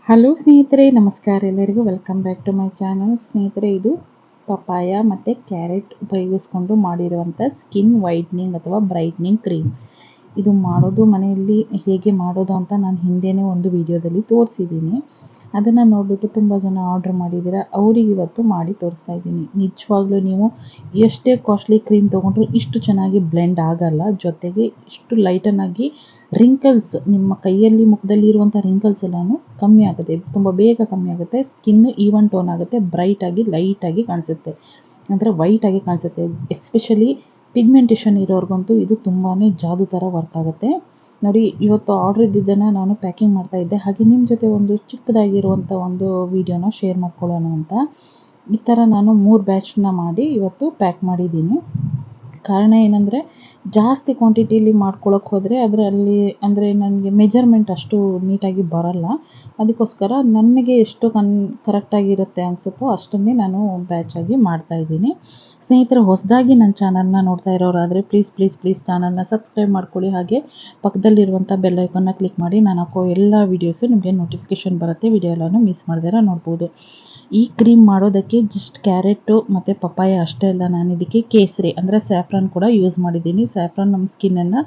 Hello ಸ್ನೇಹಿತರೆ, ನಮಸ್ಕಾರ. ಎಲ್ಲರಿಗೂ welcome back to my channel. ಸ್ನೇಹಿತರೆ, ಇದು ಪಪಾಯ ಮತ್ತು ಕ್ಯಾರೆಟ್ ಉಪಯೋಗಿಸ್ಕೊಂಡು ಮಾಡಿರುವಂಥ ಸ್ಕಿನ್ ವೈಟ್ನಿಂಗ್ ಅಥವಾ ಬ್ರೈಟ್ನಿಂಗ್ ಕ್ರೀಮ್. ಇದು ಮಾಡೋದು ಮನೆಯಲ್ಲಿ ಹೇಗೆ ಮಾಡೋದು ಅಂತ ನಾನು ಹಿಂದೆಯೇ ಒಂದು ವಿಡಿಯೋದಲ್ಲಿ ತೋರಿಸಿದ್ದೀನಿ. ಅದನ್ನು ನೋಡಿಬಿಟ್ಟು ತುಂಬ ಜನ ಆರ್ಡ್ರ್ ಮಾಡಿದ್ದೀರ. ಅವ್ರಿಗೆ ಇವತ್ತು ಮಾಡಿ ತೋರಿಸ್ತಾ ಇದ್ದೀನಿ. ನಿಜವಾಗ್ಲೂ ನೀವು ಎಷ್ಟೇ ಕಾಸ್ಟ್ಲಿ ಕ್ರೀಮ್ ತೊಗೊಂಡ್ರೂ ಇಷ್ಟು ಚೆನ್ನಾಗಿ ಬ್ಲೆಂಡ್ ಆಗಲ್ಲ. ಜೊತೆಗೆ ಇಷ್ಟು ಲೈಟನ್ನಾಗಿ ರಿಂಕಲ್ಸ್, ನಿಮ್ಮ ಕೈಯಲ್ಲಿ ಮುಖದಲ್ಲಿ ಇರುವಂಥ ರಿಂಕಲ್ಸ್ ಎಲ್ಲನೂ ಕಮ್ಮಿ ಆಗುತ್ತೆ, ತುಂಬ ಬೇಗ ಕಮ್ಮಿ ಆಗುತ್ತೆ. ಸ್ಕಿನ್ ಈವನ್ ಟೋನ್ ಆಗುತ್ತೆ, ಬ್ರೈಟಾಗಿ ಲೈಟಾಗಿ ಕಾಣಿಸುತ್ತೆ, ಅಂದರೆ ವೈಟಾಗಿ ಕಾಣಿಸುತ್ತೆ. ಎಸ್ಪೆಷಲಿ ಪಿಗ್ಮೆಂಟೇಷನ್ ಇರೋರಿಗಂತೂ ಇದು ತುಂಬಾ ಜಾದು ಥರ ವರ್ಕ್ ಆಗುತ್ತೆ. ನೋಡಿ, ಇವತ್ತು ಆರ್ಡ್ರ್ ಇದ್ದಿದ್ದನ್ನು ನಾನು ಪ್ಯಾಕಿಂಗ್ ಮಾಡ್ತಾ ಇದ್ದೆ. ಹಾಗೆ ನಿಮ್ಮ ಜೊತೆ ಒಂದು ಚಿಕ್ಕದಾಗಿರುವಂಥ ಒಂದು ವೀಡಿಯೋನ ಶೇರ್ ಮಾಡ್ಕೊಳ್ಳೋಣ ಅಂತ ಈ ಥರ ನಾನು 3 ಬ್ಯಾಚ್ನ ಮಾಡಿ ಇವತ್ತು ಪ್ಯಾಕ್ ಮಾಡಿದ್ದೀನಿ. ಕಾರಣ ಏನಂದರೆ, ಜಾಸ್ತಿ ಕ್ವಾಂಟಿಟಿಲಿ ಮಾಡ್ಕೊಳ್ಳೋಕೆ ಹೋದರೆ ಅದರಲ್ಲಿ ಅಂದರೆ ನನಗೆ ಮೆಜರ್ಮೆಂಟ್ ಅಷ್ಟು ನೀಟಾಗಿ ಬರಲ್ಲ. ಅದಕ್ಕೋಸ್ಕರ ನನಗೆ ಎಷ್ಟು ಕರೆಕ್ಟಾಗಿರುತ್ತೆ ಅನಿಸುತ್ತೋ ಅಷ್ಟನ್ನೇ ನಾನು ಬ್ಯಾಚಾಗಿ ಮಾಡ್ತಾಯಿದ್ದೀನಿ. ಸ್ನೇಹಿತರೆ, ಹೊಸದಾಗಿ ನನ್ನ ಚಾನಲ್ನ ನೋಡ್ತಾ ಇರೋರಾದರೆ ಪ್ಲೀಸ್ ಚಾನಲ್ನ ಸಬ್ಸ್ಕ್ರೈಬ್ ಮಾಡ್ಕೊಳ್ಳಿ. ಹಾಗೆ ಪಕ್ಕದಲ್ಲಿರುವಂಥ ಬೆಲ್ ಐಕಾನ್ನ ಕ್ಲಿಕ್ ಮಾಡಿ ನಾನು ಹಾಕೋ ಎಲ್ಲ ವೀಡಿಯೋಸು ನಿಮಗೆ ನೋಟಿಫಿಕೇಷನ್ ಬರುತ್ತೆ. ವಿಡಿಯೋ ಎಲ್ಲನೂ ಮಿಸ್ ಮಾಡ್ದಿರ ನೋಡ್ಬೋದು. ಈ ಕ್ರೀಮ್ ಮಾಡೋದಕ್ಕೆ ಜಸ್ಟ್ ಕ್ಯಾರೆಟು ಮತ್ತು ಪಪ್ಪಾಯ ಅಷ್ಟೇ ಅಲ್ಲ, ನಾನು ಇದಕ್ಕೆ ಕೇಸರಿ ಅಂದರೆ ಸ್ಯಾಫ್ರಾನ್ ಕೂಡ ಯೂಸ್ ಮಾಡಿದ್ದೀನಿ. ಸ್ಯಾಫ್ರಾನ್ ನಮ್ಮ ಸ್ಕಿನ್ನನ್ನು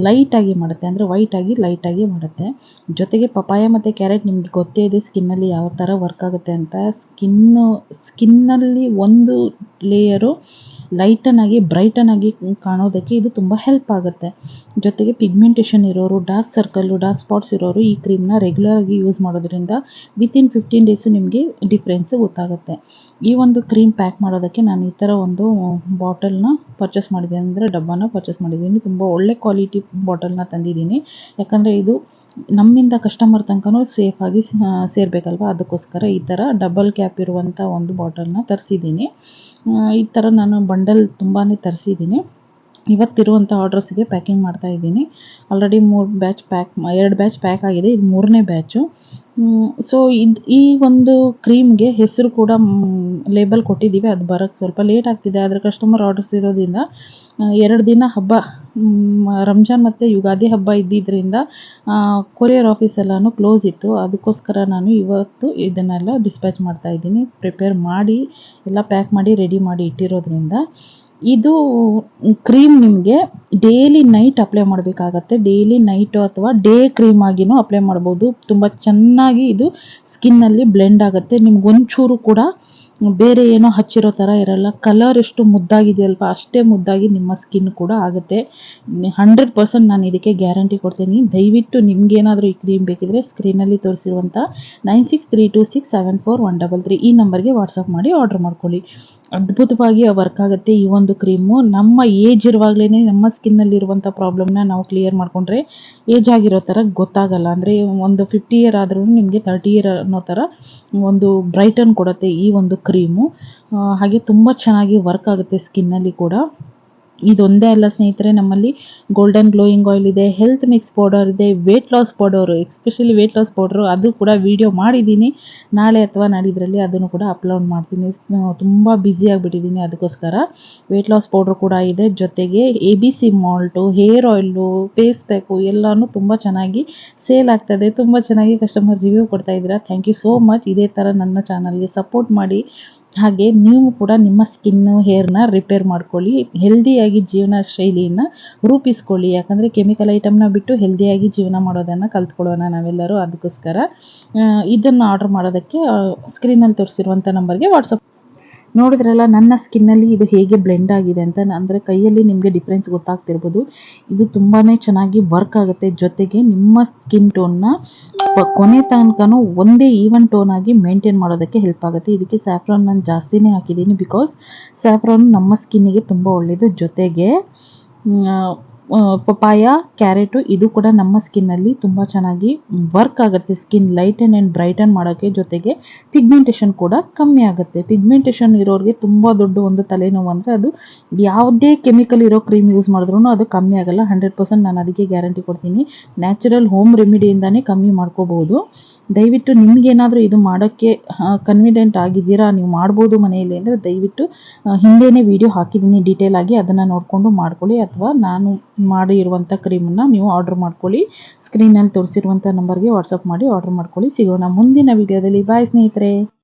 ಲೈಟಾಗಿ ಮಾಡುತ್ತೆ, ಅಂದರೆ ವೈಟಾಗಿ ಲೈಟಾಗಿ ಮಾಡುತ್ತೆ. ಜೊತೆಗೆ ಪಪ್ಪಾಯ ಮತ್ತು ಕ್ಯಾರೆಟ್ ನಿಮಗೆ ಗೊತ್ತೇ ಇದೆ ಸ್ಕಿನ್ನಲ್ಲಿ ಯಾವ ಥರ ವರ್ಕ್ ಆಗುತ್ತೆ ಅಂತ. ಸ್ಕಿನ್ನಲ್ಲಿ ಒಂದು ಲೇಯರು ಲೈಟನ್ನಾಗಿ ಬ್ರೈಟನ್ನಾಗಿ ಕಾಣೋದಕ್ಕೆ ಇದು ತುಂಬ ಹೆಲ್ಪ್ ಆಗುತ್ತೆ. ಜೊತೆಗೆ ಪಿಗ್ಮೆಂಟೇಷನ್ ಇರೋರು, ಡಾರ್ಕ್ ಸರ್ಕಲ್ಲು, ಡಾರ್ಕ್ ಸ್ಪಾಟ್ಸ್ ಇರೋರು ಈ ಕ್ರೀಮ್ನ ರೆಗ್ಯುಲರಾಗಿ ಯೂಸ್ ಮಾಡೋದ್ರಿಂದ ವಿತಿನ್ 15 ಡೇಸು ನಿಮಗೆ ಡಿಫ್ರೆನ್ಸು ಗೊತ್ತಾಗುತ್ತೆ. ಈ ಒಂದು ಕ್ರೀಮ್ ಪ್ಯಾಕ್ ಮಾಡೋದಕ್ಕೆ ನಾನು ಈ ಥರ ಒಂದು ಬಾಟಲ್ನ ಪರ್ಚೇಸ್ ಮಾಡಿದ್ದೀನಿ, ಅಂದರೆ ಡಬ್ಬನ ಪರ್ಚೇಸ್ ಮಾಡಿದ್ದೀನಿ. ತುಂಬ ಒಳ್ಳೆ ಕ್ವಾಲಿಟಿ ಬಾಟಲ್ನ ತಂದಿದ್ದೀನಿ. ಯಾಕಂದರೆ ಇದು ನಮ್ಮಿಂದ ಕಸ್ಟಮರ್ ತನಕನೂ ಸೇಫಾಗಿ ಸೇರಬೇಕಲ್ವ, ಅದಕ್ಕೋಸ್ಕರ ಈ ಥರ ಡಬಲ್ ಕ್ಯಾಪ್ ಇರುವಂಥ ಒಂದು ಬಾಟಲ್ನ ತರಿಸಿದ್ದೀನಿ. ಈ ಥರ ನಾನು ಬಂಡಲ್ ತುಂಬಾ ತರಿಸಿದ್ದೀನಿ. ಇವತ್ತಿರುವಂಥ ಆರ್ಡ್ರಸ್ಗೆ ಪ್ಯಾಕಿಂಗ್ ಮಾಡ್ತಾಯಿದ್ದೀನಿ. ಆಲ್ರೆಡಿ 2 ಬ್ಯಾಚ್ ಪ್ಯಾಕ್ ಆಗಿದೆ, ಇದು 3ನೇ ಬ್ಯಾಚು. ಸೊ ಈ ಒಂದು ಕ್ರೀಮ್ಗೆ ಹೆಸರು ಕೂಡ ಲೇಬಲ್ ಕೊಟ್ಟಿದ್ದೀವಿ. ಅದು ಬರೋಕ್ಕೆ ಸ್ವಲ್ಪ ಲೇಟ್ ಆಗ್ತಿದೆ, ಆದರೆ ಕಸ್ಟಮರ್ ಆರ್ಡರ್ಸ್ ಇರೋದ್ರಿಂದ 2 ದಿನ ಹಬ್ಬ, ರಂಜಾನ್ ಮತ್ತು ಯುಗಾದಿ ಹಬ್ಬ ಇದ್ದಿದ್ದರಿಂದ ಕೊರಿಯರ್ ಆಫೀಸ್ ಎಲ್ಲನೂ ಕ್ಲೋಸ್ ಇತ್ತು. ಅದಕ್ಕೋಸ್ಕರ ನಾನು ಇವತ್ತು ಇದನ್ನೆಲ್ಲ ಡಿಸ್ಪ್ಯಾಚ್ ಮಾಡ್ತಾಯಿದ್ದೀನಿ. ಪ್ರಿಪೇರ್ ಮಾಡಿ ಎಲ್ಲ ಪ್ಯಾಕ್ ಮಾಡಿ ರೆಡಿ ಮಾಡಿ ಇಟ್ಟಿರೋದ್ರಿಂದ ಇದು ಕ್ರೀಮ್ ನಿಮಗೆ ಡೈಲಿ ನೈಟ್ ಅಪ್ಲೈ ಮಾಡಬೇಕಾಗತ್ತೆ. ಡೈಲಿ ನೈಟು ಅಥವಾ ಡೇ ಕ್ರೀಮ್ ಆಗಿನೂ ಅಪ್ಲೈ ಮಾಡ್ಬೋದು. ತುಂಬ ಚೆನ್ನಾಗಿ ಇದು ಸ್ಕಿನ್ನಲ್ಲಿ ಬ್ಲೆಂಡ್ ಆಗುತ್ತೆ. ನಿಮ್ಗೊಂಚೂರು ಕೂಡ ಬೇರೆ ಏನೋ ಹಚ್ಚಿರೋ ಥರ ಇರಲ್ಲ. ಕಲರ್ ಎಷ್ಟು ಮುದ್ದಾಗಿದೆಯಲ್ವ ಅಷ್ಟೇ ಮುದ್ದಾಗಿ ನಿಮ್ಮ ಸ್ಕಿನ್ ಕೂಡ ಆಗುತ್ತೆ. 100% ನಾನು ಇದಕ್ಕೆ ಗ್ಯಾರಂಟಿ ಕೊಡ್ತೀನಿ. ದಯವಿಟ್ಟು ನಿಮಗೇನಾದರೂ ಈ ಕ್ರೀಮ್ ಬೇಕಿದ್ರೆ ಸ್ಕ್ರೀನಲ್ಲಿ ತೋರಿಸಿರುವಂಥ 9632674133 ಈ ನಂಬರ್ಗೆ ವಾಟ್ಸಪ್ ಮಾಡಿ ಆರ್ಡ್ರ್ ಮಾಡ್ಕೊಳ್ಳಿ. ಅದ್ಭುತವಾಗಿ ವರ್ಕ್ ಆಗುತ್ತೆ ಈ ಒಂದು ಕ್ರೀಮು. ನಮ್ಮ ಏಜ್ ಇರುವಾಗಲೇ ನಮ್ಮ ಸ್ಕಿನ್ನಲ್ಲಿರುವಂಥ ಪ್ರಾಬ್ಲಮ್ನ ನಾವು ಕ್ಲಿಯರ್ ಮಾಡಿಕೊಂಡ್ರೆ ಏಜ್ ಆಗಿರೋ ಥರ ಗೊತ್ತಾಗಲ್ಲ. ಅಂದರೆ ಒಂದು 50 ಇಯರ್ ಆದ್ರೂ ನಿಮಗೆ 30 ಇಯರ್ ಅನ್ನೋ ಥರ ಒಂದು ಬ್ರೈಟನ್ ಕೊಡುತ್ತೆ ಈ ಒಂದು ಕ್ರೀಮು. ಹಾಗೆ ತುಂಬ ಚೆನ್ನಾಗಿ ವರ್ಕ್ ಆಗುತ್ತೆ ಸ್ಕಿನ್ನಲ್ಲಿ ಕೂಡ. ಇದೊಂದೇ ಅಲ್ಲ ಸ್ನೇಹಿತರೆ, ನಮ್ಮಲ್ಲಿ ಗೋಲ್ಡನ್ ಗ್ಲೋಯಿಂಗ್ ಆಯಿಲ್ ಇದೆ, ಹೆಲ್ತ್ ಮಿಕ್ಸ್ ಪೌಡರ್ ಇದೆ, weight loss powder, especially weight loss powder ಅದು ಕೂಡ ವಿಡಿಯೋ ಮಾಡಿದ್ದೀನಿ. ನಾಳೆ ಅಥವಾ ನಾಡಿದ್ರಲ್ಲಿ ಅದನ್ನು ಕೂಡ ಅಪ್ಲೋಡ್ ಮಾಡ್ತೀನಿ. ತುಂಬ ಬ್ಯುಸಿಯಾಗಿಬಿಟ್ಟಿದ್ದೀನಿ, ಅದಕ್ಕೋಸ್ಕರ ವೆಯ್ಟ್ ಲಾಸ್ ಪೌಡ್ರು ಕೂಡ ಇದೆ. ಜೊತೆಗೆ ABC malt, hair oil, face pack ಎಲ್ಲನೂ ತುಂಬ ಚೆನ್ನಾಗಿ ಸೇಲ್ ಆಗ್ತದೆ. ತುಂಬ ಚೆನ್ನಾಗಿ ಕಸ್ಟಮರ್ ರಿವ್ಯೂ ಕೊಡ್ತಾ ಇದ್ದೀರಾ. Thank you so much. ಇದೇ ಥರ ನನ್ನ ಚಾನಲ್ಗೆ ಸಪೋರ್ಟ್ ಮಾಡಿ. ಹಾಗೆ ನೀವು ಕೂಡ ನಿಮ್ಮ ಸ್ಕಿನ್ನು, ಹೇರ್ನ ರಿಪೇರ್ ಮಾಡ್ಕೊಳ್ಳಿ. ಹೆಲ್ದಿಯಾಗಿ ಜೀವನ ಶೈಲಿಯನ್ನು ರೂಪಿಸ್ಕೊಳ್ಳಿ. ಯಾಕಂದರೆ ಕೆಮಿಕಲ್ ಐಟಮ್ನ ಬಿಟ್ಟು ಹೆಲ್ದಿಯಾಗಿ ಜೀವನ ಮಾಡೋದನ್ನು ಕಲ್ತ್ಕೊಳ್ಳೋಣ ನಾವೆಲ್ಲರೂ. ಅದಕ್ಕೋಸ್ಕರ ಇದನ್ನು ಆರ್ಡ್ರ್ ಮಾಡೋದಕ್ಕೆ ಸ್ಕ್ರೀನಲ್ಲಿ ತೋರಿಸಿರುವಂಥ ನಂಬರ್ಗೆ ವಾಟ್ಸಪ್. ನೋಡಿದ್ರಲ್ಲ ನನ್ನ ಸ್ಕಿನ್ನಲ್ಲಿ ಇದು ಹೇಗೆ ಬ್ಲೆಂಡ್ ಆಗಿದೆ ಅಂತ. ಅಂದರೆ ಕೈಯಲ್ಲಿ ನಿಮಗೆ ಡಿಫ್ರೆನ್ಸ್ ಗೊತ್ತಾಗ್ತಿರ್ಬೋದು. ಇದು ತುಂಬಾ ಚೆನ್ನಾಗಿ ವರ್ಕ್ ಆಗುತ್ತೆ. ಜೊತೆಗೆ ನಿಮ್ಮ ಸ್ಕಿನ್ ಟೋನ್ನ ಕೊನೆ ತನಕನೂ ಒಂದೇ ಈವನ್ ಟೋನ್ ಆಗಿ ಮೇಂಟೈನ್ ಮಾಡೋದಕ್ಕೆ ಹೆಲ್ಪ್ ಆಗುತ್ತೆ. ಇದಕ್ಕೆ ಸ್ಯಾಫ್ರಾನ್ ನಾನು ಜಾಸ್ತಿನೇ ಹಾಕಿದ್ದೀನಿ, ಬಿಕಾಸ್ ಸ್ಯಾಫ್ರಾನ್ ನಮ್ಮ ಸ್ಕಿನ್ನಿಗೆ ತುಂಬ ಒಳ್ಳೆಯದು. ಜೊತೆಗೆ ಪಪಾಯ, ಕ್ಯಾರೆಟು ಇದು ಕೂಡ ನಮ್ಮ ಸ್ಕಿನ್ನಲ್ಲಿ ತುಂಬ ಚೆನ್ನಾಗಿ ವರ್ಕ್ ಆಗುತ್ತೆ. ಸ್ಕಿನ್ ಲೈಟನ್ ಆ್ಯಂಡ್ ಬ್ರೈಟನ್ ಮಾಡೋಕ್ಕೆ. ಜೊತೆಗೆ ಪಿಗ್ಮೆಂಟೇಷನ್ ಕೂಡ ಕಮ್ಮಿ ಆಗುತ್ತೆ. ಪಿಗ್ಮೆಂಟೇಷನ್ ಇರೋರಿಗೆ ತುಂಬ ದೊಡ್ಡ ಒಂದು ತಲೆನೋವು ಅಂದರೆ ಅದು ಯಾವುದೇ ಕೆಮಿಕಲ್ ಇರೋ ಕ್ರೀಮ್ ಯೂಸ್ ಮಾಡಿದ್ರೂ ಅದು ಕಮ್ಮಿ ಆಗಲ್ಲ. 100% ನಾನು ಅದಕ್ಕೆ ಗ್ಯಾರಂಟಿ ಕೊಡ್ತೀನಿ. ನ್ಯಾಚುರಲ್ ಹೋಮ್ ರೆಮಿಡಿಯಿಂದನೇ ಕಮ್ಮಿ ಮಾಡ್ಕೋಬೋದು. ದಯವಿಟ್ಟು ನಿಮಗೇನಾದರೂ ಇದು ಮಾಡೋಕ್ಕೆ ಕನ್ವಿಡೆಂಟ್ ಆಗಿದ್ದೀರಾ, ನೀವು ಮಾಡ್ಬೋದು ಮನೆಯಲ್ಲಿ ಅಂದರೆ ದಯವಿಟ್ಟು ಹಿಂದೆಯೇ ವಿಡಿಯೋ ಹಾಕಿದ್ದೀನಿ ಡೀಟೇಲ್ ಆಗಿ, ಅದನ್ನು ನೋಡಿಕೊಂಡು ಮಾಡ್ಕೊಳ್ಳಿ. ಅಥವಾ ನಾನು ಮಾಡಿರುವಂಥ ಕ್ರೀಮನ್ನು ನೀವು ಆರ್ಡ್ರ್ ಮಾಡ್ಕೊಳ್ಳಿ. ಸ್ಕ್ರೀನಲ್ಲಿ ತೋರಿಸಿರುವಂಥ ನಂಬರ್ಗೆ ವಾಟ್ಸಪ್ ಮಾಡಿ ಆರ್ಡ್ರ್ ಮಾಡ್ಕೊಳ್ಳಿ. ಸಿಗೋಣ ಮುಂದಿನ ವಿಡಿಯೋದಲ್ಲಿ. ಬಾಯ್ ಸ್ನೇಹಿತರೆ.